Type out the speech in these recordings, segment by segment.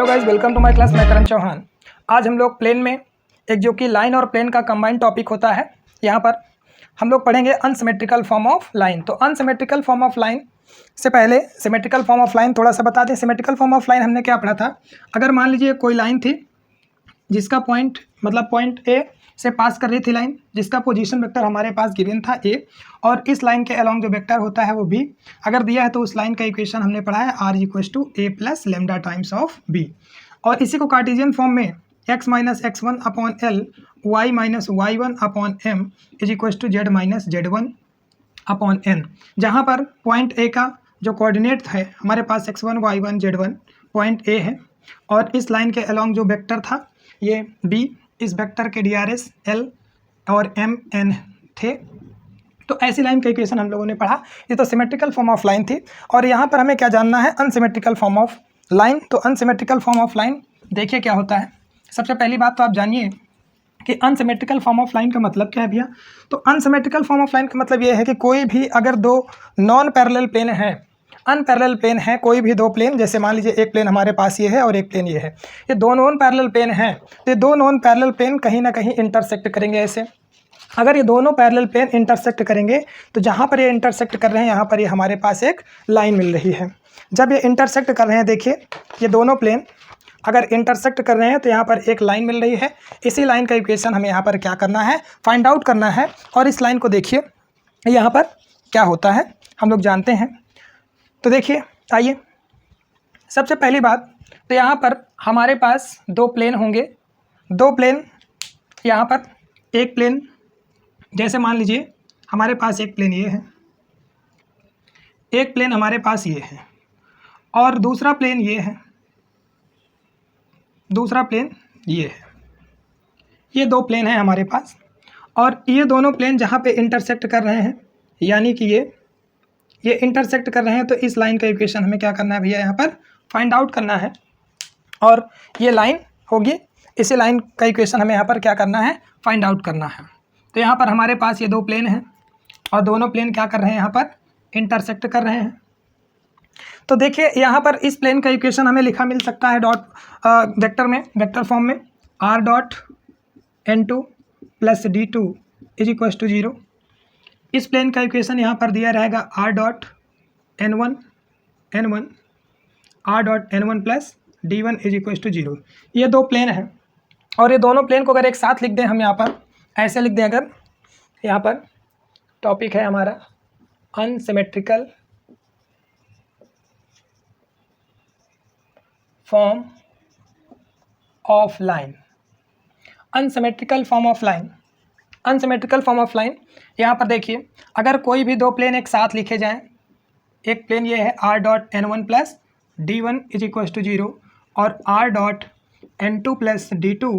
Guys, welcome to my class. मैं करण चौहान। आज हम लोग प्लेन में एक जो कि लाइन और प्लेन का कंबाइंड टॉपिक होता है, यहाँ पर हम लोग पढ़ेंगे अनसिमेट्रिकल फॉर्म ऑफ लाइन। तो अनसिमेट्रिकल फॉर्म ऑफ लाइन से पहले सिमेट्रिकल फॉर्म ऑफ लाइन थोड़ा सा बता दें। सिमेट्रिकल फॉर्म ऑफ लाइन हमने क्या पढ़ा था? अगर मान लीजिए कोई लाइन थी जिसका पॉइंट पॉइंट ए से पास कर रही थी लाइन, जिसका पोजीशन वेक्टर हमारे पास गिवन था ए, और इस लाइन के अलोंग जो वेक्टर होता है वो बी अगर दिया है, तो उस लाइन का इक्वेशन हमने पढ़ा है R equals to A plus lambda times of B. और इसी को कार्टेशियन फॉर्म में x minus x1 upon L, y minus y1 upon M is equals to z minus z1 upon N, जहाँ पर पॉइंट ए का जो coordinate है हमारे पास x1 y1 z1 point A है, और इस लाइन के अलोंग जो वेक्टर था ये b, इस वेक्टर के DRS L और M N थे। तो ऐसी लाइन का इक्वेशन हम लोगों ने पढ़ा। ये तो सिमेट्रिकल फॉर्म ऑफ लाइन थी, और यहाँ पर हमें क्या जानना है? Unsymmetrical form of line. तो अनसिमेट्रिकल फॉर्म ऑफ लाइन देखिए क्या होता है। सबसे पहली बात तो आप जानिए कि अनसिमेट्रिकल फॉर्म ऑफ लाइन का मतलब क्या है भैया। तो अनसिमेट्रिकल फॉर्म ऑफ लाइन का मतलब ये है कि कोई भी अगर दो नॉन पैरेलल प्लेन है, अनपैरेलल प्लेन है, कोई भी दो प्लेन, जैसे मान लीजिए एक प्लेन हमारे पास ये है और एक प्लेन ये है, ये दो नॉन पैरेलल प्लेन हैं, तो ये दो नॉन पैरेलल प्लेन कहीं ना कहीं इंटरसेक्ट करेंगे। ऐसे अगर ये दोनों पैरेलल प्लेन इंटरसेक्ट करेंगे तो जहाँ पर ये इंटरसेक्ट कर रहे हैं यहाँ पर ये हमारे पास एक लाइन मिल रही है। जब ये इंटरसेक्ट कर रहे हैं, देखिए ये दोनों प्लेन अगर इंटरसेक्ट कर रहे हैं तो यहाँ पर एक लाइन मिल रही है। इसी लाइन का इक्वेशन हमें यहाँ पर क्या करना है? फाइंड आउट करना है। और इस लाइन को देखिए यहाँ पर क्या होता है हम लोग जानते हैं। तो देखिए, आइए सबसे पहली बात, तो यहाँ पर हमारे पास दो प्लेन होंगे। दो प्लेन, यहाँ पर एक प्लेन, जैसे मान लीजिए हमारे पास एक प्लेन ये है, एक प्लेन हमारे पास ये है, और दूसरा प्लेन ये है, दूसरा प्लेन ये है। ये दो प्लेन हैं हमारे पास, और ये दोनों प्लेन जहाँ पे इंटरसेक्ट कर रहे हैं, यानी कि ये इंटरसेक्ट कर रहे हैं, तो इस लाइन का इक्वेशन हमें क्या करना है भैया? यहाँ पर फाइंड आउट करना है। और ये लाइन होगी, इसी लाइन का इक्वेशन हमें यहाँ पर क्या करना है? फाइंड आउट करना है। तो यहाँ पर हमारे पास ये दो प्लेन हैं, और दोनों प्लेन क्या कर रहे हैं? यहाँ पर इंटरसेक्ट कर रहे हैं। तो देखिए यहाँ पर इस प्लेन का इक्वेशन हमें लिखा मिल सकता है डॉट वेक्टर में, वेक्टर फॉर्म में, r dot n2 plus d2 is equal to 0। इस प्लेन का इक्वेशन यहाँ पर दिया रहेगा r dot n1 r dot n1 plus d1 is equal to 0। ये दो प्लेन हैं, और ये दोनों प्लेन को अगर एक साथ लिख दें हम, यहाँ पर ऐसे लिख दें, अगर यहाँ पर टॉपिक है हमारा unsymmetrical form of line, unsymmetrical form of line, unsymmetrical form of line. यहाँ पर देखिए, अगर कोई भी दो प्लेन एक साथ लिखे जाएं, एक प्लेन ये है r dot n1 plus d1 is equal to 0, और r dot n2 plus d2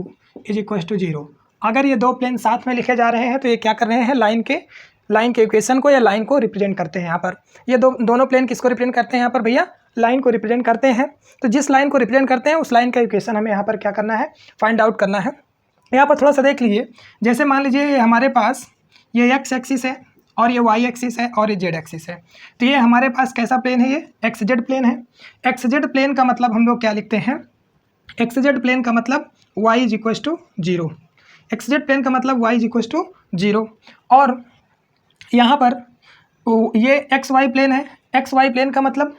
is equal to 0। अगर ये दो प्लेन साथ में लिखे जा रहे हैं तो ये क्या कर रहे हैं? लाइन के इक्वेशन को या लाइन को रिप्रेजेंट करते हैं। यहाँ पर ये दोनों प्लेन किसको रिप्रेजेंट करते हैं? यहाँ पर भैया लाइन को रिप्रेजेंट करते हैं। तो जिस लाइन को रिप्रेजेंट करते हैं उस लाइन का इक्वेशन हमें यहाँ पर क्या करना है? फाइंड आउट करना है। यहाँ पर थोड़ा सा देख लीजिए, जैसे मान लीजिए हमारे पास ये x एक्सिस है, और ये y एक्सिस है, और ये z एक्सिस है। तो ये हमारे पास कैसा प्लेन है? ये xz प्लेन है। xz प्लेन का मतलब हम लोग क्या लिखते हैं? xz प्लेन का मतलब y is equal to 0। xz plane का मतलब y इज इक्वल टू 0। और यहाँ पर ये xy प्लेन है। xy प्लेन का मतलब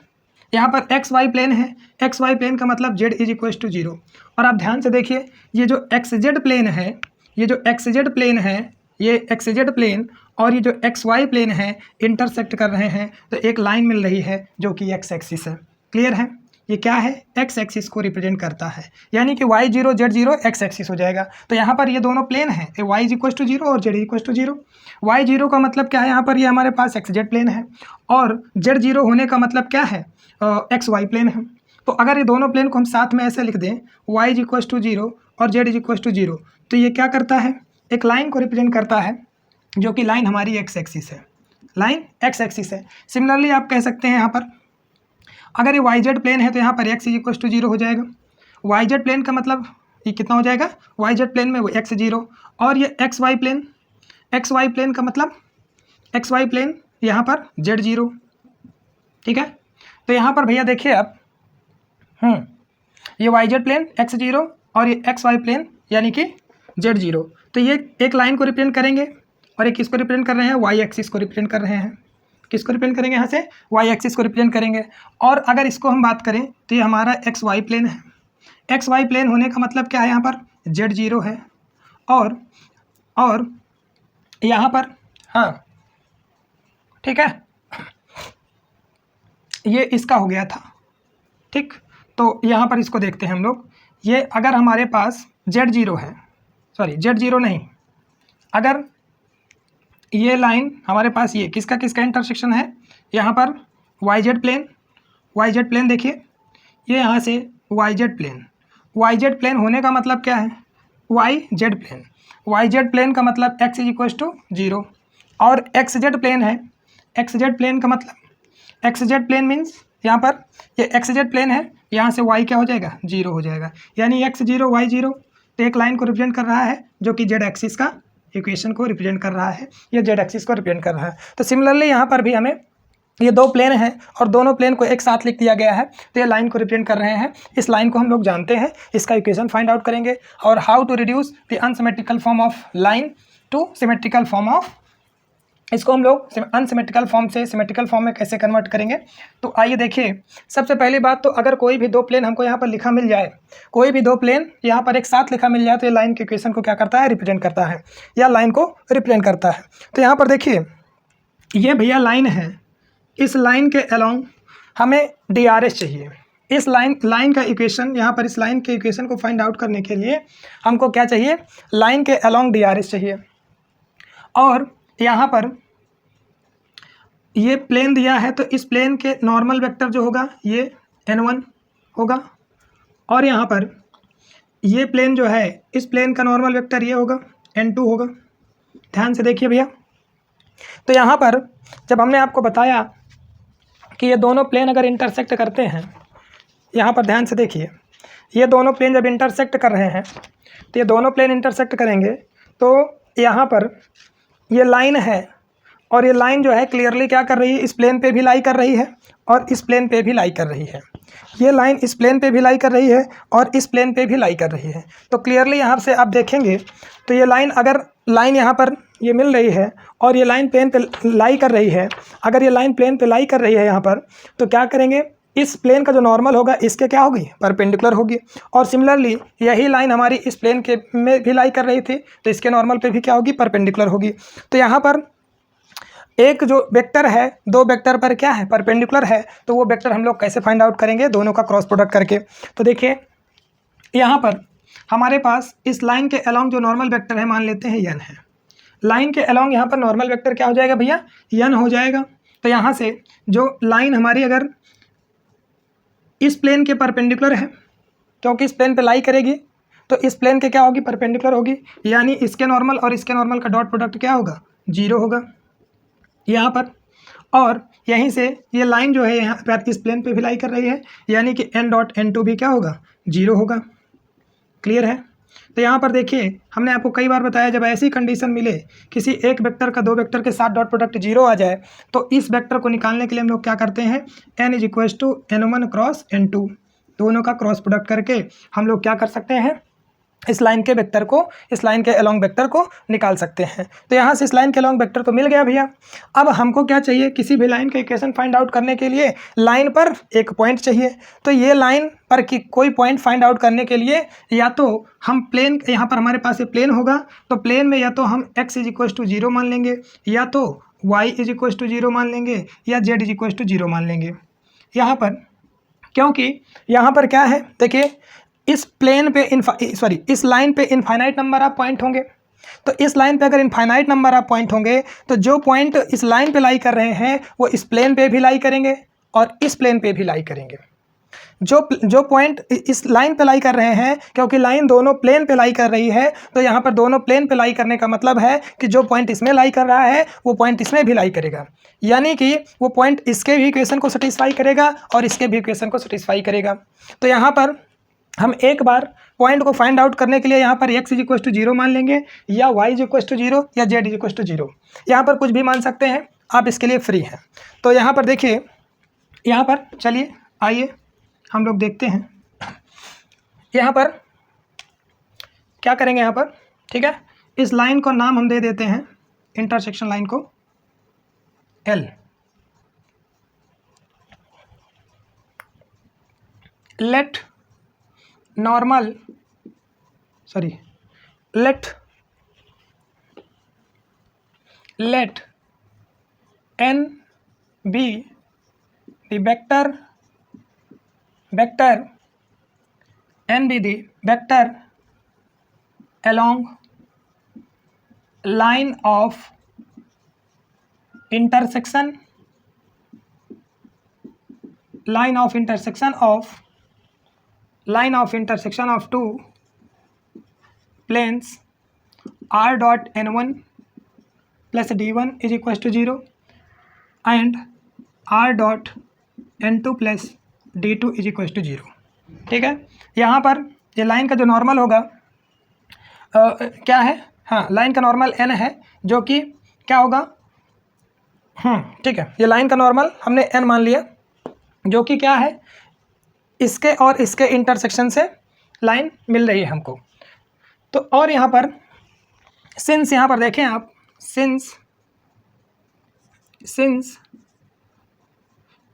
यहाँ पर xy प्लेन है, xy प्लेन का मतलब z इज इक्वल टू 0। और आप ध्यान से देखिए, ये जो xz प्लेन है, ये जो xz प्लेन है, ये xz प्लेन और ये जो xy प्लेन है इंटरसेक्ट कर रहे हैं, तो एक लाइन मिल रही है जो कि x एक्सिस है। क्लियर है? ये क्या है? x एक्सिस को रिप्रेजेंट करता है, यानी कि y0 z0 x एक्सिस हो जाएगा। तो यहाँ पर ये दोनों प्लेन हैं, y इज इक्वल टू 0 और z इक्वल टू 0। y0 का मतलब क्या है? यहाँ पर ये हमारे पास xz प्लेन है, और z0 होने का मतलब क्या है? xy प्लेन है। तो अगर ये दोनों प्लेन को हम साथ में ऐसे लिख दें, y इज इक्वल टू 0 और z इज इक्वल टू 0, तो ये क्या करता है? एक लाइन को रिप्रेजेंट करता है, जो कि लाइन हमारी x एक्सिस है, लाइन x एक्सिस है। सिमिलरली आप कह सकते हैं यहाँ पर अगर ये yz प्लेन है तो यहाँ पर x इज इक्वल टू 0 हो जाएगा। yz प्लेन का मतलब ये कितना हो जाएगा? yz प्लेन में वो x 0, और ये xy प्लेन का मतलब xy प्लेन यहाँ पर z 0। ठीक है? तो यहाँ पर भैया देखिए अब ये वाई जेड प्लेन x0 और ये एक्स वाई प्लेन यानी कि z0। तो ये एक लाइन को रिप्रेजेंट करेंगे और एक किसको रिप्रेजेंट कर रहे हैं, वाई एक्सिस को रिप्रेजेंट कर रहे हैं। किसको रिप्रेजेंट करेंगे यहाँ से, वाई एक्सिस को रिप्रेजेंट करेंगे। और अगर इसको हम बात करें तो ये हमारा एक्स वाई प्लेन है। एक्स वाई प्लेन होने का मतलब क्या है, यहाँ पर z0 है और यहाँ पर, हाँ ठीक है, ये इसका हो गया था। ठीक, तो यहाँ पर इसको देखते हैं हम लोग। ये अगर हमारे पास z0 है, सॉरी z0 नहीं, अगर ये लाइन हमारे पास ये किसका किसका इंटरसेक्शन है, यहाँ पर वाई जेड प्लेन देखिए, ये यहाँ से वाई जेड प्लेन होने का मतलब क्या है, वाई जेड प्लेन का मतलब x = 0 और एक्स जेड प्लेन है। एक्स जेड प्लेन का मतलब, एक्स जेड प्लेन मीन्स यहाँ पर ये एक्स जेड प्लेन है, यहाँ से y क्या हो जाएगा, 0 हो जाएगा, यानी x0 y0। तो एक लाइन को रिप्रेजेंट कर रहा है जो कि जेड एक्सिस का इक्वेशन को रिप्रेजेंट कर रहा है, ये जेड एक्सिस को रिप्रेजेंट कर रहा है। तो सिमिलरली यहाँ पर भी हमें ये दो प्लेन हैं और दोनों प्लेन को एक साथ लिख दिया गया है, तो ये लाइन को रिप्रेजेंट कर रहे हैं। इस लाइन को हम लोग जानते हैं, इसका इक्वेशन फाइंड आउट करेंगे और how to reduce the unsymmetrical form of line to symmetrical form of, इसको हम लोग अनसिमेट्रिकल फॉर्म से सिमेट्रिकल फॉर्म में कैसे कन्वर्ट करेंगे। तो आइए देखिए, सबसे पहली बात तो अगर कोई भी दो प्लेन हमको यहाँ पर लिखा मिल जाए, कोई भी दो प्लेन यहाँ पर एक साथ लिखा मिल जाए, तो ये लाइन के इक्वेशन को क्या करता है, रिप्रेजेंट करता है या लाइन को रिप्रेजेंट करता है। तो यहाँ पर देखिए, ये भैया लाइन है, इस लाइन के अलोंग हमें DRS चाहिए। इस लाइन का इक्वेशन, यहाँ पर इस लाइन के इक्वेशन को फाइंड आउट करने के लिए हमको क्या चाहिए, लाइन के अलोंग DRS चाहिए। और यहाँ पर ये प्लेन दिया है, तो इस प्लेन के नॉर्मल वेक्टर जो होगा ये n1 होगा और यहाँ पर ये प्लेन जो है, इस प्लेन का नॉर्मल वेक्टर ये होगा n2 होगा। ध्यान से देखिए भैया, तो यहाँ पर जब हमने आपको बताया कि ये दोनों प्लेन अगर इंटरसेक्ट करते हैं, यहाँ पर ध्यान से देखिए, ये दोनों प्लेन जब इंटरसेक्ट कर रहे हैं, तो ये दोनों प्लेन इंटरसेक्ट करेंगे, तो यहाँ पर ये लाइन है और ये लाइन जो है क्लियरली क्या कर रही है, इस प्लेन पे भी लाई कर रही है और इस प्लेन पे भी लाई कर रही है। ये लाइन इस प्लेन पे भी लाई कर रही है और इस प्लेन पे भी लाई कर रही है। तो क्लियरली यहाँ से आप देखेंगे तो ये लाइन, अगर लाइन यहाँ पर ये मिल रही है और ये लाइन प्लेन पे लाई कर रही है, अगर ये लाइन प्लेन पे लाई कर रही है यहाँ पर, तो क्या करेंगे, इस प्लेन का जो नॉर्मल होगा इसके क्या होगी, परपेंडिकुलर होगी। और सिमिलरली यही लाइन हमारी इस प्लेन के में भी लाई कर रही थी, तो इसके नॉर्मल पे भी क्या होगी, परपेंडिकुलर होगी। तो यहाँ पर एक जो वेक्टर है, दो वेक्टर पर क्या है, परपेंडिकुलर है, तो वो वेक्टर हम लोग कैसे फाइंड आउट करेंगे, दोनों का क्रॉस प्रोडक्ट करके। तो देखिए यहाँ पर हमारे पास इस लाइन के अलोंग जो नॉर्मल वेक्टर है, मान लेते हैं n है। लाइन के अलोंग यहाँ पर नॉर्मल वेक्टर क्या हो जाएगा भैया, n हो जाएगा। तो यहाँ से जो लाइन हमारी अगर इस प्लेन के परपेंडिकुलर है, क्योंकि इस प्लेन पे लाई करेगी, तो इस प्लेन के क्या होगी, परपेंडिकुलर होगी, यानी इसके नॉर्मल और इसके नॉर्मल का डॉट प्रोडक्ट क्या होगा, 0 होगा यहाँ पर। और यहीं से ये लाइन जो है यहाँ पर इस प्लेन पे भी लाई कर रही है, यानी कि n.n2 भी क्या होगा, 0 होगा। क्लियर है। तो यहाँ पर देखिए, हमने आपको कई बार बताया, जब ऐसी कंडीशन मिले किसी एक वेक्टर का दो वेक्टर के साथ डॉट प्रोडक्ट 0 आ जाए, तो इस वेक्टर को निकालने के लिए हम लोग क्या करते हैं, n = n1 क्रॉस n2, दोनों का क्रॉस प्रोडक्ट करके हम लोग क्या कर सकते हैं, इस लाइन के वेक्टर को, इस लाइन के अलोंग वेक्टर को निकाल सकते हैं। तो यहाँ से इस लाइन के अलोंग वेक्टर तो मिल गया भैया। अब हमको क्या चाहिए, किसी भी लाइन का इक्वेशन फाइंड आउट करने के लिए लाइन पर एक पॉइंट चाहिए। तो ये लाइन पर की कोई पॉइंट फाइंड आउट करने के लिए या तो हम प्लेन, यहाँ पर हमारे पास ये प्लेन होगा, तो प्लेन में या तो हम x = 0 मान लेंगे, या तो y = 0 मान लेंगे, या z = 0 मान लेंगे। यहाँ पर क्योंकि यहाँ पर क्या है, देखिए इस प्लेन पे इस लाइन पे इनफाइनाइट नंबर ऑफ पॉइंट होंगे। तो इस लाइन पे अगर इनफाइनाइट नंबर ऑफ पॉइंट होंगे, तो जो पॉइंट इस लाइन पे लाई कर रहे हैं वो इस प्लेन पे भी लाई करेंगे और इस प्लेन पे भी लाई करेंगे। जो पॉइंट इस लाइन पे लाई कर रहे हैं, क्योंकि लाइन दोनों प्लेन पे लाई कर रही है, तो यहाँ पर दोनों प्लेन पे लाई करने का मतलब है कि जो पॉइंट इसमें लाई कर रहा है वो पॉइंट इसमें भी लाई करेगा, यानी कि वो पॉइंट इसके भी इक्वेशन को सेटिस्फाई करेगा और इसके भी इक्वेशन को सेटिस्फाई करेगा। तो यहाँ पर हम एक बार पॉइंट को फाइंड आउट करने के लिए यहाँ पर x = 0 मान लेंगे, या y = 0, या z = 0, यहाँ पर कुछ भी मान सकते हैं, आप इसके लिए फ्री हैं। तो यहाँ पर देखिए, यहाँ पर चलिए आइए हम लोग देखते हैं। यहाँ पर क्या करेंगे यहाँ पर, ठीक है, इस लाइन को नाम हम दे देते हैं, इंटरसेक्शन लाइन को L। let n be the vector along line of intersection of two planes r dot n1 plus d1 is equals to 0 and r dot n2 plus d2 is equals to 0। ठीक है, यहाँ पर ये line का जो normal होगा क्या है, हाँ लाइन का नॉर्मल n है, जो कि क्या होगा, ठीक है, ये लाइन का नॉर्मल हमने n मान लिया, जो कि क्या है, इसके और इसके इंटरसेक्शन से लाइन मिल रही है हमको। तो और यहाँ पर सिंस, यहाँ पर देखें आप, since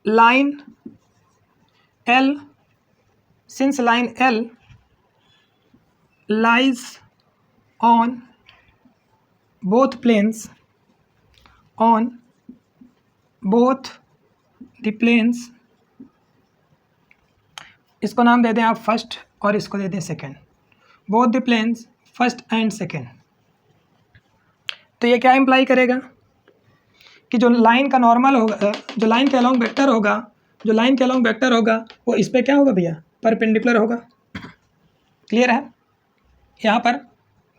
line L lies on both planes, इसको नाम दे दें आप फर्स्ट और इसको दे दें second, both the planes first and second. तो ये क्या इम्प्लाई करेगा कि जो लाइन का नॉर्मल होगा, जो लाइन के अलॉन्ग वेक्टर होगा, वो इस पर क्या होगा भैया, परपेंडिकुलर होगा। क्लियर है, यहाँ पर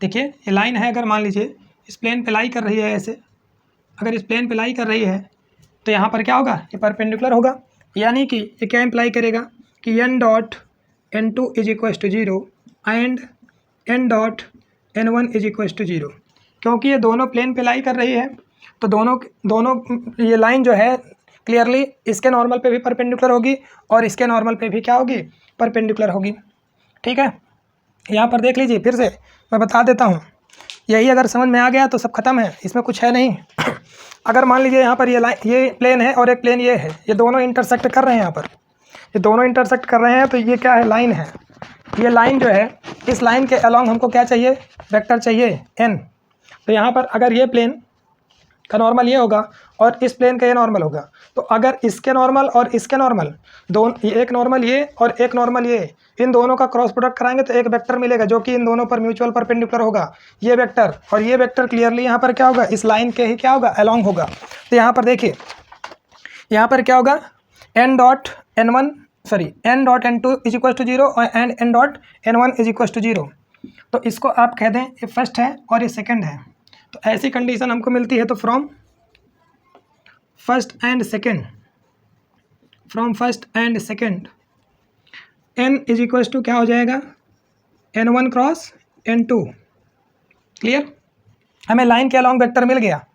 देखिए ये लाइन है, अगर मान लीजिए इस प्लेन पे लाई कर रही है ऐसे, अगर इस प्लेन पे लाई कर रही है तो यहाँ पर क्या होगा, ये परपेंडिकुलर होगा, यानी कि ये क्या इम्प्लाई करेगा कि n dot n2 is equals to 0 and n dot n1 is equals to 0। क्योंकि ये दोनों प्लेन पे लाई कर रही है, तो दोनों ये लाइन जो है क्लियरली इसके नॉर्मल पे भी परपेंडिकुलर होगी और इसके नॉर्मल पे भी क्या होगी, परपेंडिकुलर होगी। ठीक है, यहाँ पर देख लीजिए, फिर से मैं बता देता हूँ, यही अगर समझ में आ गया तो सब खत्म है, इसमें कुछ है नहीं। अगर मान लीजिए यहाँ पर ये प्लेन है और एक प्लेन ये है, ये दोनों इंटरसेक्ट कर रहे हैं, यहाँ पर ये दोनों इंटरसेक्ट कर रहे हैं, तो ये क्या है, लाइन है। ये लाइन जो है, इस लाइन के अलॉन्ग हमको क्या चाहिए, वेक्टर चाहिए n। तो यहाँ पर अगर ये प्लेन का नॉर्मल ये होगा और इस प्लेन का ये नॉर्मल होगा, तो अगर इसके नॉर्मल और इसके नॉर्मल दोनों, एक नॉर्मल ये और एक नॉर्मल ये, इन दोनों का क्रॉस प्रोडक्ट कराएंगे तो एक वेक्टर मिलेगा जो कि इन दोनों पर म्यूचुअल परपेंडिकुलर होगा। ये वेक्टर और ये वेक्टर क्लियरली यहाँ पर क्या होगा, इस लाइन के ही क्या होगा, अलॉन्ग होगा। तो यहाँ पर देखिए, यहाँ पर क्या होगा, n dot n2 is equal to 0 and n dot n1 is equal to 0। तो इसको आप कह दें ये फर्स्ट है और ये सेकेंड है। तो ऐसी कंडीशन हमको मिलती है, तो from first and second n is equal to क्या हो जाएगा, n1 क्रॉस n2। क्लियर, हमें लाइन के अलॉन्ग वेक्टर मिल गया।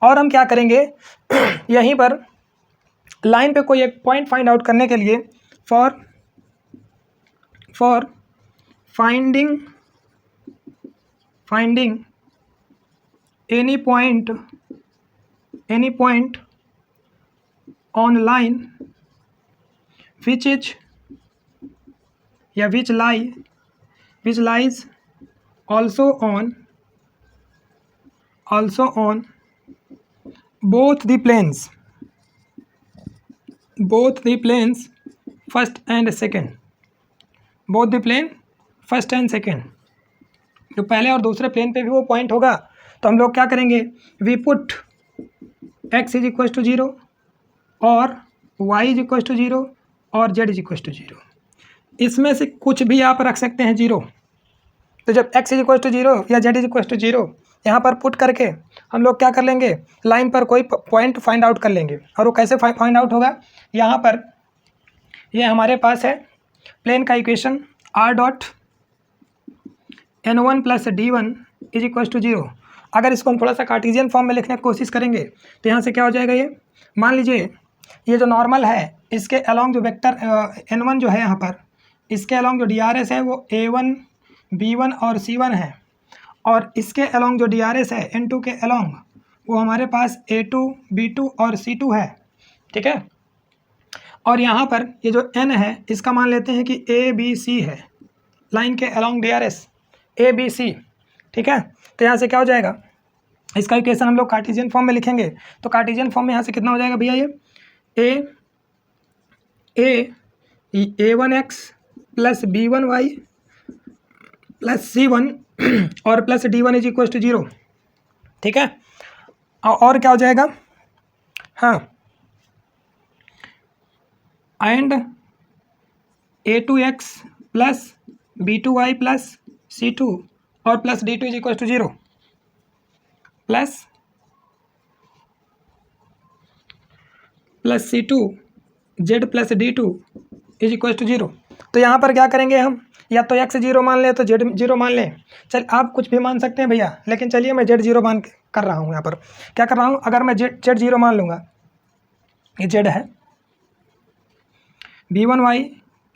और हम क्या करेंगे, यहीं पर लाइन पे कोई एक पॉइंट फाइंड आउट करने के लिए for finding any point on line which lies also on both the planes first and second, जो पहले और दूसरे प्लेन पे भी वो पॉइंट होगा, तो हम लोग क्या करेंगे, we put x is equal to 0 और y इज इक्वल टू 0 और z इज इक्वल टू 0। इसमें से कुछ भी आप रख सकते हैं 0। तो जब x इज इक्वल टू 0 या z इज इक्वल टू 0 यहाँ पर पुट करके हम लोग क्या कर लेंगे, लाइन पर कोई पॉइंट फाइंड आउट कर लेंगे। और वो कैसे फाइंड आउट होगा, यहाँ पर ये हमारे पास है प्लेन का equation r dot n1 plus d1 is equal to 0। अगर इसको हम थोड़ा सा कार्टेशियन फॉर्म में लिखने की कोशिश करेंगे तो यहाँ से क्या हो जाएगा, ये मान लीजिए ये जो नॉर्मल है इसके अलॉन्ग जो वेक्टर n1 जो है यहाँ पर, इसके अलॉन्ग जो DRS है वो A1 B1 और C1 है, और इसके अलॉन्ग जो DRS है N2 के अलॉन्ग वो हमारे पास A2 B2 और C2 है। ठीक है, और यहाँ पर ये जो N है इसका मान लेते हैं कि ABC है, लाइन के अलॉन्ग DRS ABC। ठीक है, तो यहाँ से क्या हो जाएगा, इसका इक्वेशन हम लोग कार्टेशियन फॉर्म में लिखेंगे। तो कार्टेशियन फॉर्म में यहाँ से कितना हो जाएगा भैया, ये A1x plus B1y plus C1 और plus D1 is equal to 0। ठीक है, और क्या हो जाएगा, हाँ, and A2x plus B2y plus C2 और plus D2 is equal to 0 प्लस C2 Z plus D2 is equal to 0। तो यहाँ पर क्या करेंगे हम, या तो x 0 मान लें तो Z 0 मान लें, चल आप कुछ भी मान सकते हैं भैया, लेकिन चलिए मैं Z 0 मान कर रहा हूँ। यहाँ पर क्या कर रहा हूँ, अगर मैं Z 0 मान लूँगा, ये Z है, B1y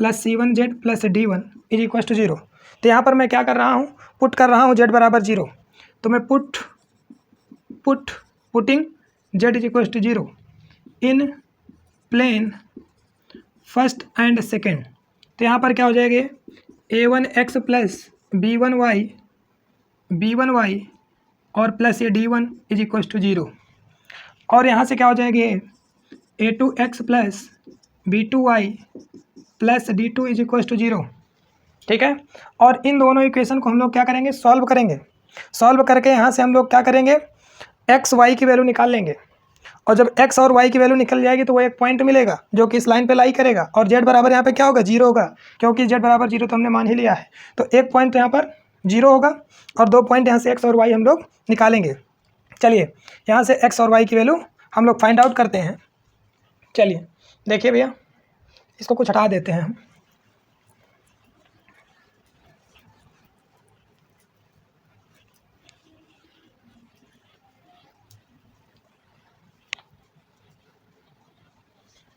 plus C1Z plus D1 is equal to 0। तो यहाँ पर मैं क्या कर रहा हूँ, पुट कर रहा हूँ Z बराबर 0। तो मैं putting Z is equal to 0 in plane first and second. तो यहाँ पर क्या हो जाएगा, A1x प्लस B1y और प्लस ये D1 इज इक्वल टू 0, और यहाँ से क्या हो जाएगा, A2x plus B2y plus D2 is equal to 0। ठीक है, और इन दोनों इक्वेशन को हम लोग क्या करेंगे, सॉल्व करेंगे। सॉल्व करके यहाँ से हम लोग क्या करेंगे, x y की वैल्यू निकाल लेंगे, और जब x और y की वैल्यू निकल जाएगी तो वो एक पॉइंट मिलेगा जो कि इस लाइन पे लाई करेगा, और z बराबर यहाँ पे क्या होगा, 0 होगा, क्योंकि z बराबर 0 तो हमने मान ही लिया है। तो एक पॉइंट तो यहाँ पर 0 होगा और 2 पॉइंट यहाँ से x और y हम लोग निकालेंगे। चलिए यहाँ से x और y की वैल्यू हम लोग फाइंड आउट करते हैं। चलिए देखिए भैया, इसको कुछ हटा देते हैं हम।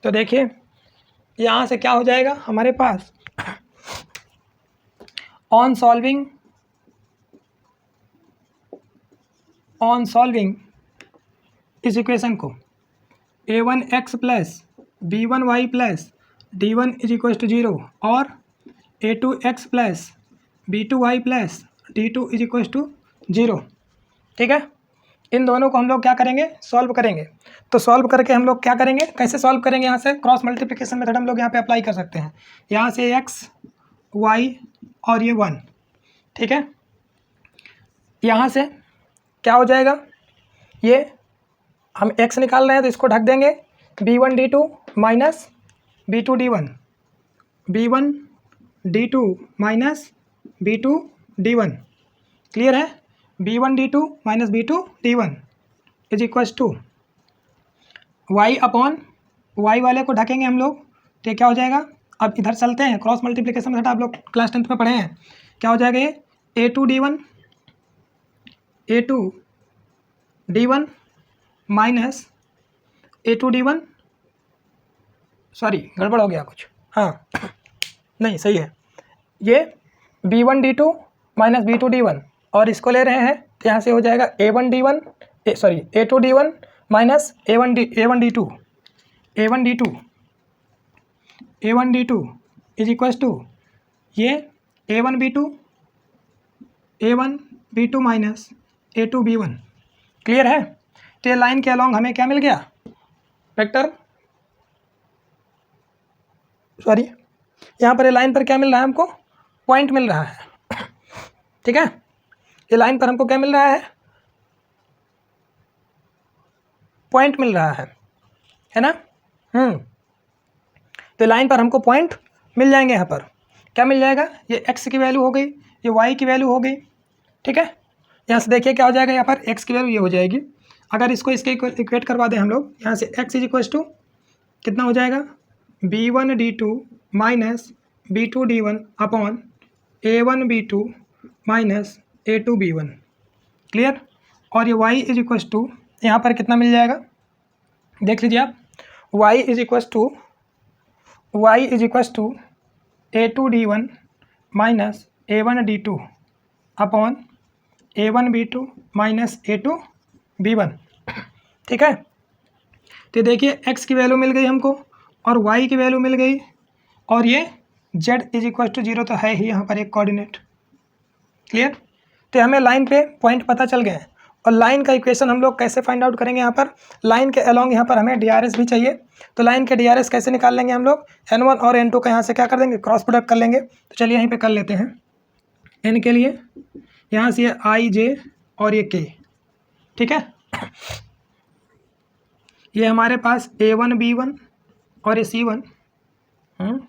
तो देखिए यहाँ से क्या हो जाएगा हमारे पास, ऑन सॉल्विंग इस इक्वेशन को A1x plus B1y plus D1 is equal to 0 और A2x plus B2y plus D2 is equal to 0। ठीक है, इन दोनों को हम लोग क्या करेंगे, सॉल्व करेंगे। तो सॉल्व करके हम लोग क्या करेंगे, कैसे सॉल्व करेंगे, यहाँ से क्रॉस मल्टीप्लिकेशन मेथड हम लोग यहाँ पे अप्लाई कर सकते हैं। यहाँ से x y और ये 1। ठीक है, यहाँ से क्या हो जाएगा, ये हम x निकाल रहे हैं तो इसको ढक देंगे, B1 D2 minus B2 D1, B1 D2 minus B2 D1। Clear है, B1 D2 minus B2 D1 is equal to y upon y वाले को ढकेंगे हम लोग, तो क्या हो जाएगा, अब इधर चलते हैं, क्रॉस मल्टीप्लिकेशन मेथड आप लोग क्लास 10th में पढ़े हैं। क्या हो जाएगा, ये A2 D1 minus A2 D1, sorry गड़बड़ हो गया कुछ, हाँ नहीं सही है, ये B1 D2 minus B2 D1 और इसको ले रहे हैं, तो यहाँ से हो जाएगा A2 D1 minus A1 D2 is equal to ये A1 B2 minus A2 B1। Clear है, तो ये लाइन के अलॉन्ग हमें क्या मिल गया, वेक्टर, सॉरी यहाँ पर ये लाइन पर क्या मिल रहा है हमको, पॉइंट मिल रहा है। ठीक है, ये लाइन पर हमको क्या मिल रहा है, पॉइंट मिल रहा है ना। तो लाइन पर हमको पॉइंट मिल जाएंगे। यहाँ पर क्या मिल जाएगा, ये x की वैल्यू हो गई, ये y की वैल्यू हो गई। ठीक है, यहाँ से देखिए क्या हो जाएगा, यहाँ पर x की वैल्यू ये हो जाएगी। अगर इसको इसके इक्वेट करवा दें हम लोग, यहाँ से x इज इक्वल टू कितना हो जाएगा, B1 D2 minus B2 D1 upon A1 B2 minus A2 B1। Clear, और ये y इज इक्वल टू यहाँ पर कितना मिल जाएगा, देख लीजिए आप, y is equal to A2D1 minus A1D2 upon A1B2 minus A2B1। ठीक है, तो देखिए x की वैल्यू मिल गई हमको और y की वैल्यू मिल गई, और ये z इज इक्वल टू 0 तो है ही यहाँ पर एक कोऑर्डिनेट। क्लियर, तो हमें लाइन पे पॉइंट पता चल गए हैं। और लाइन का इक्वेशन हम लोग कैसे फाइंड आउट करेंगे, यहाँ पर लाइन के अलोंग यहाँ पर हमें DRS भी चाहिए। तो लाइन के DRS कैसे निकाल लेंगे हम लोग, N1 और N2 का यहाँ से क्या कर देंगे, क्रॉस प्रोडक्ट कर लेंगे। तो चलिए यहीं पे कर लेते हैं। N के लिए यहाँ से ये I J और ये K, ठीक है। ये हमारे पास A1B1 और ये C1, हाँ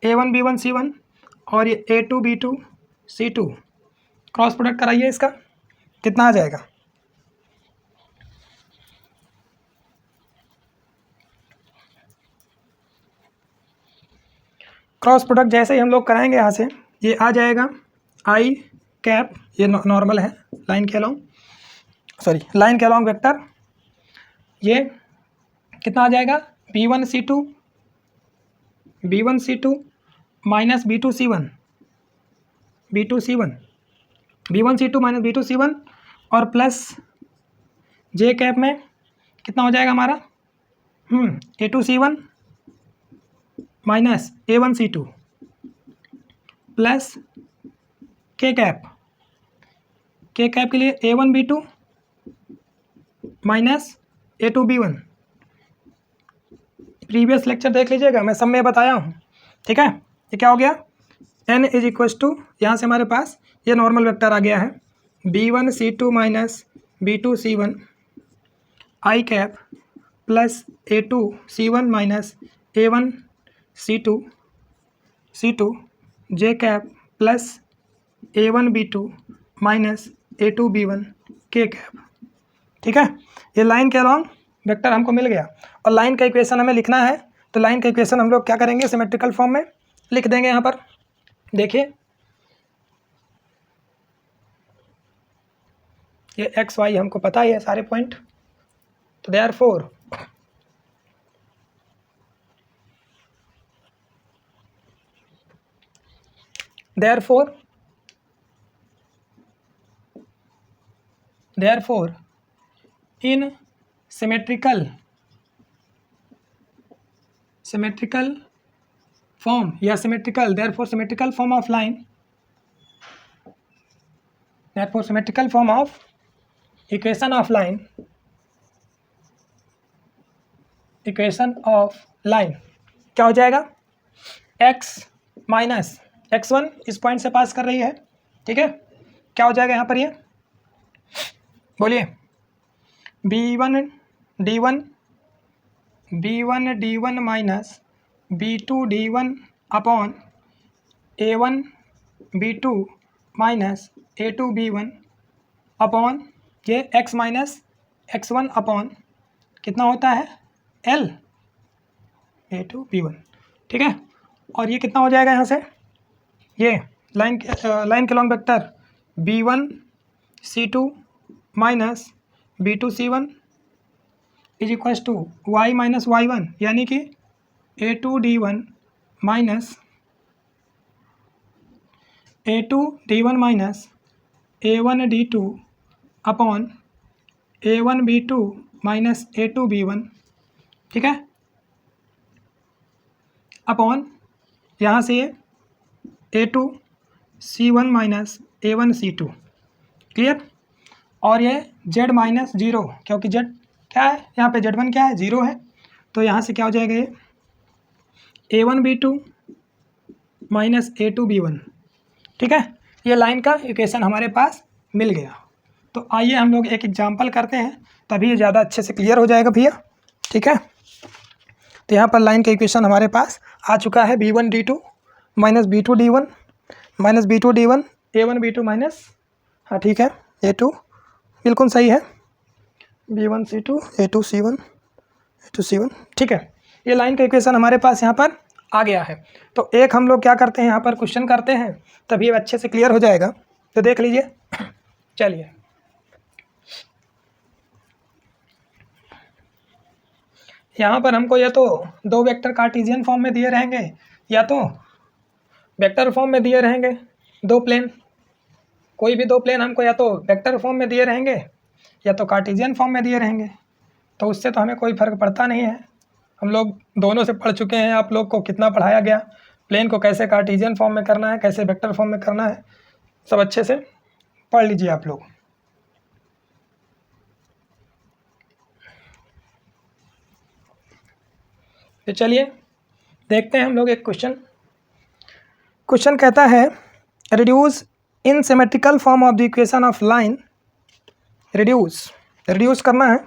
A1B1 C1 और ये A2B2 C2, क्रॉस प्रोडक्ट कराइए, इसका कितना आ जाएगा। क्रॉस प्रोडक्ट जैसे ही हम लोग कराएंगे यहाँ से ये आ जाएगा आई कैप, ये नॉर्मल है लाइन के अलोंग, सॉरी लाइन के अलोंग वेक्टर, ये कितना आ जाएगा B1C2 minus B2C1 B1C2 minus B2C1 और प्लस जे कैप में कितना हो जाएगा हमारा A2C1 माइनस A1C2 प्लस के कैप के लिए A1B2 minus A2B1। Previous lecture देख लीजिएगा, मैं सब में बताया हूँ, ठीक है। ये क्या हो गया, n इज इक्वल्स टू, यहाँ से हमारे पास ये नॉर्मल वेक्टर आ गया है B1C2 minus B2C1 I cap plus A2C1 minus A1C2 J cap plus A1B2 minus A2B1 K cap, ठीक है। ये लाइन के अलोंग वेक्टर हमको मिल गया और लाइन का इक्वेशन हमें लिखना है। तो लाइन का इक्वेशन हम लोग क्या करेंगे, सिमेट्रिकल फॉर्म में लिख देंगे। यहाँ पर देखिए ये एक्स वाई हमको पता ही है सारे पॉइंट, तो therefore in symmetrical form या therefore symmetrical form of line, therefore symmetrical form of equation of line क्या हो जाएगा, x माइनस x1 इस पॉइंट से पास कर रही है, ठीक है। क्या हो जाएगा यहाँ पर, ये बोलिए B1D1 minus B2D1 upon A1B2 minus A2B1 upon ये x माइनस x1 अपॉन कितना होता है L A2B1, ठीक है। और ये कितना हो जाएगा यहाँ से, ये लाइन के along vector B1C2 minus B2C1 is equals to y minus y1, यानी कि A2D1 minus A1D2 upon A1B2 minus A2B1, ठीक है, अपॉन यहाँ से ये A2C1 माइनस A1C2, क्लियर। और ये Z माइनस 0, क्योंकि Z क्या है यहाँ पे, Z1 क्या है 0 है, तो यहाँ से क्या हो जाएगा, ये A1B2 माइनस A2B1, ठीक है। ये लाइन का इक्वेशन हमारे पास मिल गया। तो आइए हम लोग एक एग्जांपल करते हैं, तभी ये ज़्यादा अच्छे से क्लियर हो जाएगा भैया, ठीक है। तो यहाँ पर लाइन का इक्वेशन हमारे पास आ चुका है B1D2 minus B2D1 minus B2D1 A1B2 minus, हाँ ठीक है, A2 बिल्कुल सही है, B1C2 A2C1 ठीक है। ये लाइन का इक्वेशन हमारे पास यहाँ पर आ गया है। तो एक हम लोग क्या करते हैं, यहाँ पर क्वेश्चन करते हैं, तभी ये अच्छे से क्लियर हो जाएगा। तो देख लीजिए, चलिए यहाँ पर हमको ये तो दो वेक्टर कार्टेशियन फॉर्म में दिए रहेंगे, या तो वेक्टर फॉर्म में दिए रहेंगे दो प्लेन, कोई भी दो प्लेन हमको या तो वेक्टर फॉर्म में दिए रहेंगे या तो कार्टेशियन फॉर्म में दिए रहेंगे, तो उससे तो हमें कोई फ़र्क पड़ता नहीं है। हम लोग दोनों से पढ़ चुके हैं, आप लोग को कितना पढ़ाया गया, प्लेन को कैसे कार्टेशियन फॉर्म में करना है, कैसे वेक्टर फॉर्म में करना है, सब अच्छे से पढ़ लीजिए आप लोग। तो चलिए देखते हैं हम लोग एक क्वेश्चन कहता है reduce in symmetrical form of the equation of line, reduce करना है।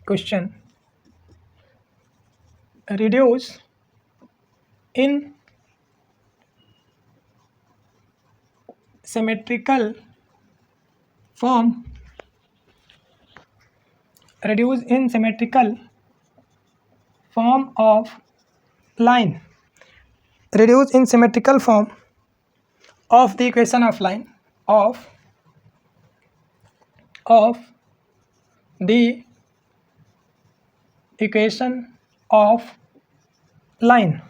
Question reduce in symmetrical form, reduce in symmetrical form of line, reduce in symmetrical form of the equation of line of the equation of line,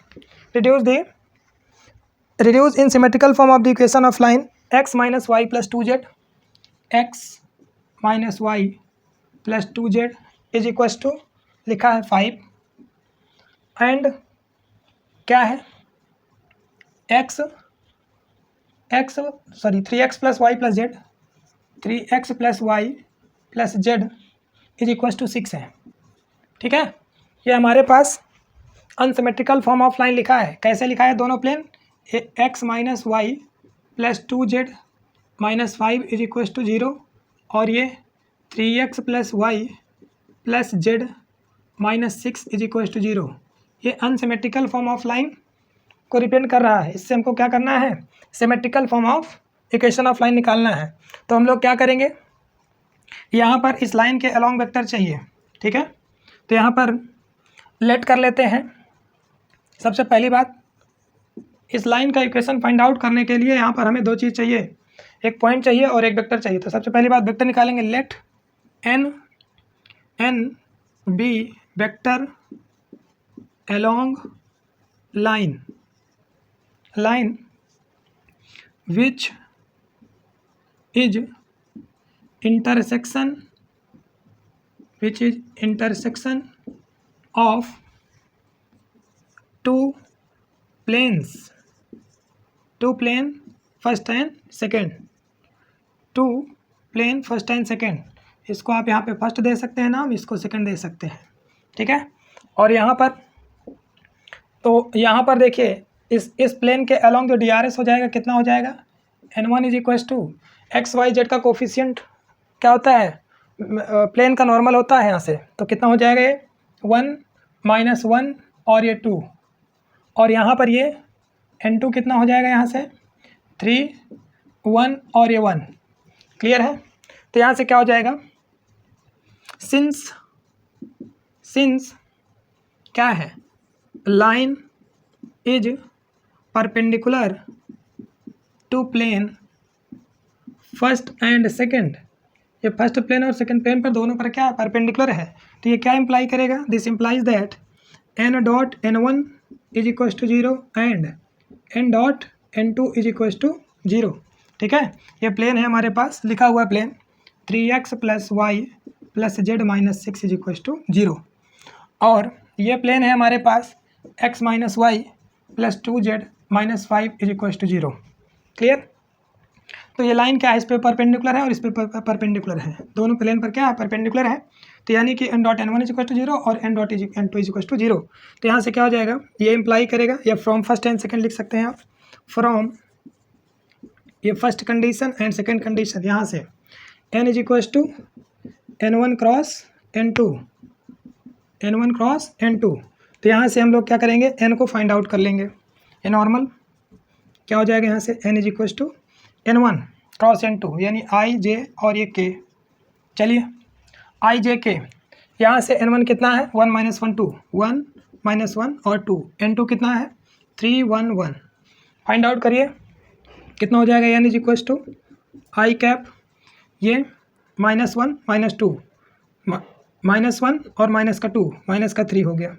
reduce in symmetrical form of the equation of line x minus y plus 2z, x minus y plus 2z is equals to लिखा है 5 and क्या है 3x plus y plus z, 3x plus y plus z is equals to 6 है। ठीक है, ये हमारे पास अनसिमेट्रिकल फॉर्म ऑफ लाइन लिखा है। कैसे लिखा है दोनों plane, x minus y plus 2z minus 5 is equals to 0 और ये 3x plus y plus z minus 6 is equal to 0। ये अनसिमेट्रिकल फॉर्म ऑफ लाइन को रिप्रेजेंट कर रहा है। इससे हमको क्या करना है, symmetrical form of equation of line निकालना है। तो हम लोग क्या करेंगे, यहाँ पर इस लाइन के अलोंग वेक्टर चाहिए। ठीक है, तो यहाँ पर लेट कर लेते हैं। सबसे पहली बात, इस लाइन का इक्वेशन फाइंड आउट करने के लिए यहाँ पर हमें दो चीज़ चाहिए, एक पॉइंट चाहिए और एक वेक्टर चाहिए। तो सबसे पहली बात वेक्टर निकालेंगे, late n be vector along line which is intersection of two plane first and second, इसको आप यहाँ पे फर्स्ट दे सकते हैं नाम, इसको सेकंड दे सकते हैं। ठीक है, और यहाँ पर तो यहाँ पर देखिए इस प्लेन के अलोंग जो DRS हो जाएगा कितना हो जाएगा, n1 is equal to x y z का कोफिशिएंट क्या होता है, प्लेन का नॉर्मल होता है यहाँ से, तो कितना हो जाएगा ये 1 माइनस 1 और ये 2 और यहाँ पर ये n2 कितना हो जाएगा यहाँ से 3 1 और ये 1। क्लियर है, तो यहाँ से क्या हो जाएगा, सिंस क्या है, line is perpendicular to plane first and second, ये फर्स्ट प्लेन और सेकंड प्लेन पर दोनों पर क्या परपेंडिकुलर है, तो ये क्या इंप्लाई करेगा, this implies that n dot n1 is equal to 0 and n dot n2 is equal to 0। ठीक है, ये प्लेन है हमारे पास, लिखा हुआ plane 3x plus y plus z minus 6 is equal to 0 और ये प्लेन है हमारे पास x minus y plus 2z minus 5 is equal to 0। Clear, तो ये लाइन क्या है, इस पे परपेंडिकुलर है और इस पे परपेंडिकुलर है, दोनों प्लेन पर क्या है परपेंडिकुलर है, तो यानी कि n dot n1 is equal to 0 और n dot n2 is equal to 0। तो यहाँ से क्या हो जाएगा, ये इंप्लाई करेगा, या फ्रॉम फर्स्ट एंड सेकंड लिख सकते हैं आप, फ्रॉम ये first condition and second condition, यहाँ से n is equal to n1 cross n2, तो यहाँ से हम लोग क्या करेंगे, n को फाइंड आउट कर लेंगे। ये नॉर्मल क्या हो जाएगा, यहाँ से n is equal to n1 cross n2 यानी i j और ये k। चलिए i j k, यहाँ से n1 कितना है 1 माइनस 1 2, 1 माइनस 1 और 2, n2 कितना है 3 1 1, फाइंड आउट करिए कितना हो जाएगा, n is equal to I cap ये माइनस 1 माइनस 2 माइनस 1 और माइनस का 2 माइनस का 3 हो गया,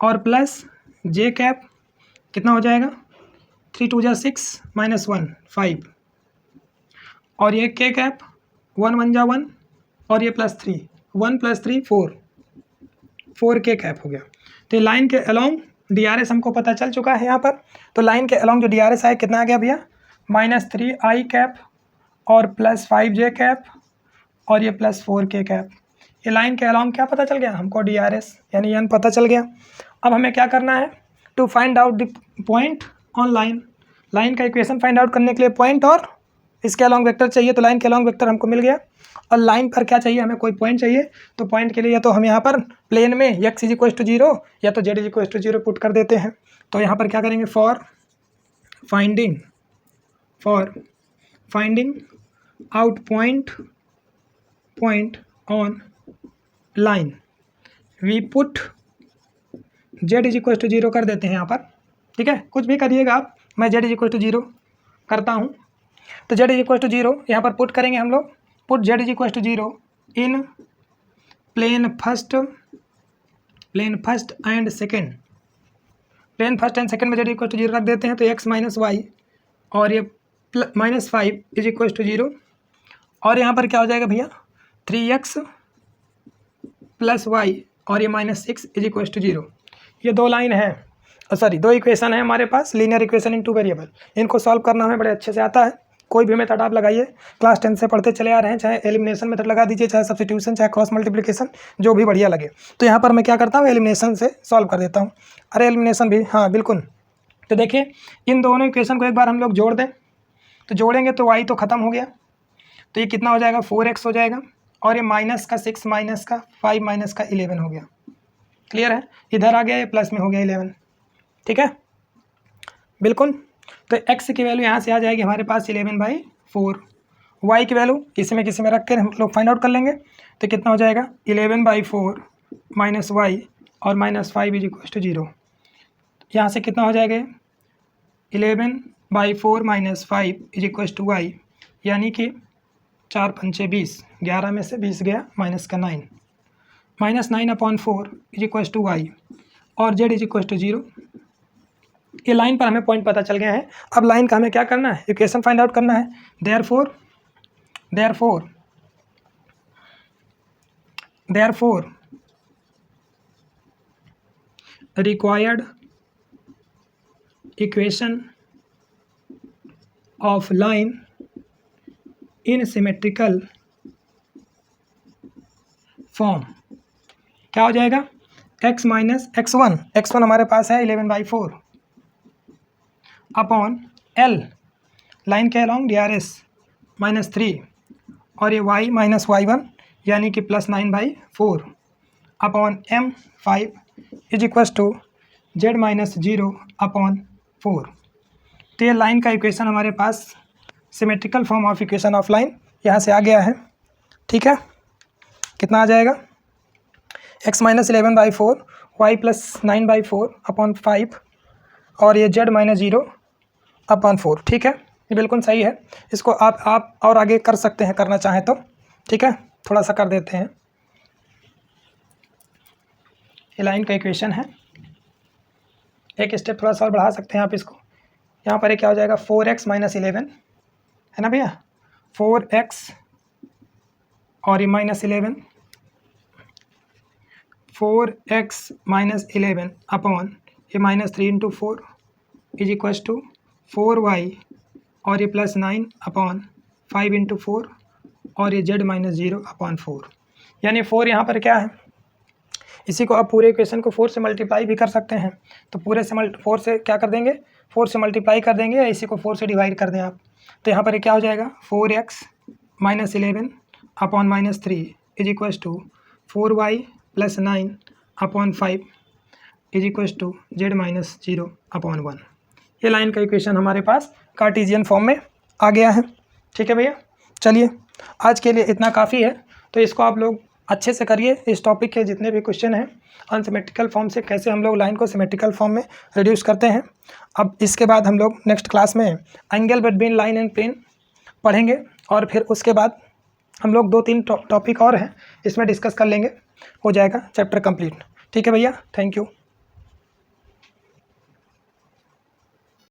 और प्लस जे कैप कितना हो जाएगा 3 2 जा 6 -1 5 और ये के कैप 1 1 जा 1 और ये +3 1 + 3 4 के कैप हो गया। तो ये लाइन के अलोंग DRS हमको पता चल चुका है यहाँ पर। तो लाइन के अलोंग जो DRS आए कितना आ गया भैया -3 I कैप और +5 जे कैप और ये +4 के कैप। ये लाइन के अलोंग क्या पता चल गया हमको DRS यानी n पता चल गया। अब हमें क्या करना है to find out the point on line. Line का इक्वेशन फाइंड आउट करने के लिए पॉइंट और इसके अलोंग वेक्टर चाहिए। तो लाइन के अलोंग वेक्टर हमको मिल गया और लाइन पर क्या चाहिए हमें कोई पॉइंट चाहिए। तो पॉइंट के लिए या तो हम यहाँ पर प्लेन में x = 0 या तो z = 0 पुट कर देते हैं। तो यहाँ पर क्या करेंगे for finding out point on line we put z = 0 कर देते हैं यहाँ पर। ठीक है कुछ भी करिएगा आप, मैं z = 0 करता हूँ। तो z = 0 यहाँ पर पुट करेंगे हम लोग। Put z = 0 in plane first and second. Plane first and second में z = 0 रख देते हैं। तो x - y और ये -5 = 0 और यहाँ पर क्या हो जाएगा भैया 3x + y और ये -6 = 0। ये दो लाइन है दो इक्वेशन है हमारे पास, लीनियर इक्वेशन इन 2 वेरिएबल। इनको सॉल्व करना हमें बड़े अच्छे से आता है। कोई भी मेथड आप लगाइए, क्लास 10 से पढ़ते चले आ रहे हैं, चाहे एलिमिनेशन मेथड लगा दीजिए, चाहे सब्स्टिट्यूशन, चाहे क्रॉस मल्टीप्लिकेशन, जो भी बढ़िया लगे। तो यहाँ पर मैं क्या करता हूँ एलिमिनेशन से सॉल्व कर देता हूँ। अरे एलिमिनेशन भी हाँ बिल्कुल। तो देखिए इन दोनों इक्वेशन को एक बार हम लोग जोड़ दें। तो जोड़ेंगे तो y तो ख़त्म हो गया। तो ये कितना हो जाएगा 4x हो जाएगा और ये -6 -5 -11 हो गया। क्लियर है, इधर आ गया ये प्लस में हो गया 11। ठीक है बिल्कुल। तो x की वैल्यू यहाँ से आ जाएगी हमारे पास 11/4। y की वैल्यू किसी में रख कर हम लोग फाइंड आउट कर लेंगे। तो कितना हो जाएगा 11/4 - y और -5 = 0। यहाँ से कितना हो जाएगा 11/4 - 5 = y यानी कि 4 × 5 = 20, 11 में से 20 गया -9 -9/4 = y और z = 0। ये लाइन पर हमें पॉइंट पता चल गया है। अब लाइन का हमें क्या करना है इक्वेशन फाइंड आउट करना है। Therefore required equation of line in symmetrical form क्या हो जाएगा x - x1 हमारे पास है 11/4 अपॉन L लाइन के अलोंग DRS -3 और ये y - y1 यानी कि +9/4 अपॉन M5 = z - 0/4। तो ये लाइन का इक्वेशन हमारे पास symmetrical form of equation of line यहाँ से आ गया है। ठीक है कितना आ जाएगा x - 11/4 y + 9/4/5 और ये z - 0/4। ठीक है ये बिल्कुल सही है। इसको आप और आगे कर सकते हैं करना चाहें तो। ठीक है थोड़ा सा कर देते हैं। ये लाइन का इक्वेशन है, एक स्टेप थोड़ा सा और बढ़ा सकते हैं आप इसको। यहाँ पर ये क्या हो जाएगा 4x - 11 है ना भैया 4x और ये -11 4x - 11 अपॉन ये -3 × 4 = 4y और ये +9/5 × 4 और ये z - 0/4 यानी 4 यहाँ पर क्या है। इसी को आप पूरे इक्वेशन को 4 से मल्टीप्लाई भी कर सकते हैं। तो पूरे से 4 से क्या कर देंगे 4 से मल्टीप्लाई कर देंगे या इसी को 4 से डिवाइड कर दें आप। तो यहाँ पर क्या हो जाएगा 4x - 11 अपॉन -3 = 4y + 9/5 = z - 0/1। ये लाइन का इक्वेशन हमारे पास कार्टेशियन फॉर्म में आ गया है। ठीक है भैया चलिए आज के लिए इतना काफ़ी है। तो इसको आप लोग अच्छे से करिए। इस टॉपिक के जितने भी क्वेश्चन हैं अनसिमेट्रिकल फॉर्म से कैसे हम लोग लाइन को सिमेट्रिकल फॉर्म में रिड्यूस करते हैं। अब इसके बाद हम लोग नेक्स्ट क्लास में angle between line and plane पढ़ेंगे और फिर उसके बाद हम लोग 2-3 टॉपिक और हैं इसमें डिस्कस कर लेंगे, हो जाएगा चैप्टर कंप्लीट। ठीक है भैया थैंक यू।